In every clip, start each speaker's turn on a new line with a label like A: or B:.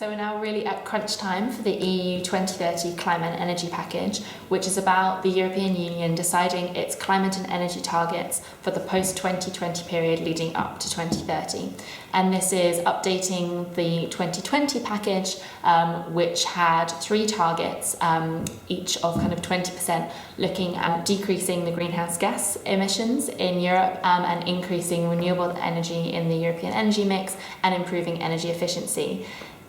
A: So we're now really at crunch time for the EU 2030 Climate and Energy Package, which is about the European Union deciding its climate and energy targets for the post-2020 period leading up to 2030. And this is updating the 2020 package, which had three targets, each of kind of 20%, looking at decreasing the greenhouse gas emissions in Europe and increasing renewable energy in the European energy mix and improving energy efficiency.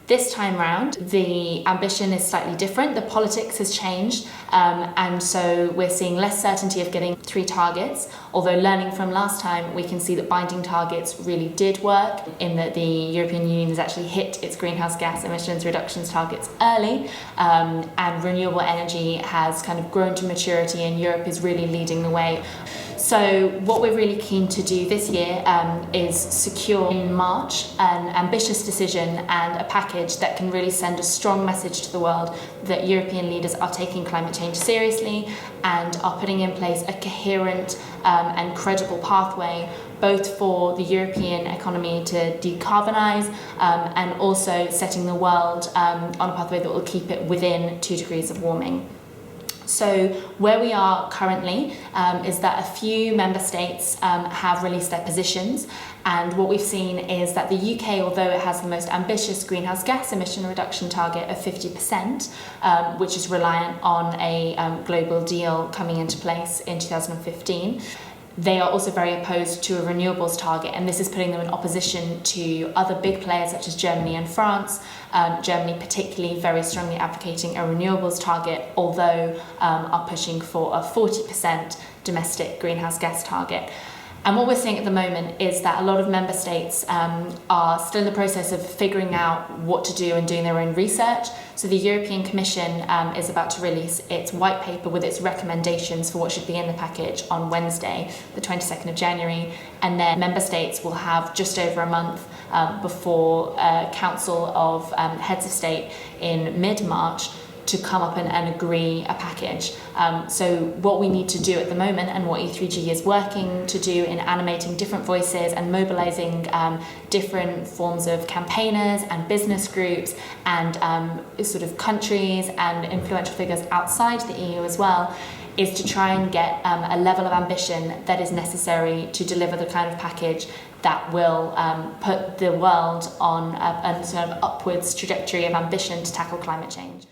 A: This time round, the ambition is slightly different. The politics has changed, and so we're seeing less certainty of getting three targets. Although learning from last time, we can see that binding targets really did work in that the European Union has actually hit its greenhouse gas emissions reductions targets early, and renewable energy has kind of grown to maturity and Europe is really leading the way. So what we're really keen to do this year is secure in March an ambitious decision and a package that can really send a strong message to the world that European leaders are taking climate change seriously and are putting in place a coherent and credible pathway both for the European economy to decarbonise and also setting the world on a pathway that will keep it within 2 degrees of warming. So where we are currently is that a few member states have released their positions, and what we've seen is that the UK, although it has the most ambitious greenhouse gas emission reduction target of 50%, which is reliant on a global deal coming into place in 2015, they are also very opposed to a renewables target, and this is putting them in opposition to other big players such as Germany and France. Germany particularly very strongly advocating a renewables target, although are pushing for a 40% domestic greenhouse gas target. And what we're seeing at the moment is that a lot of member states are still in the process of figuring out what to do and doing their own research. So the European Commission is about to release its white paper with its recommendations for what should be in the package on Wednesday, the 22nd of January. And then member states will have just over a month before a Council of Heads of State in mid-March to come up and agree a package. So what we need to do at the moment, and what E3G is working to do in animating different voices and mobilising different forms of campaigners and business groups and sort of countries and influential figures outside the EU as well, is to try and get a level of ambition that is necessary to deliver the kind of package that will put the world on a sort of upwards trajectory of ambition to tackle climate change.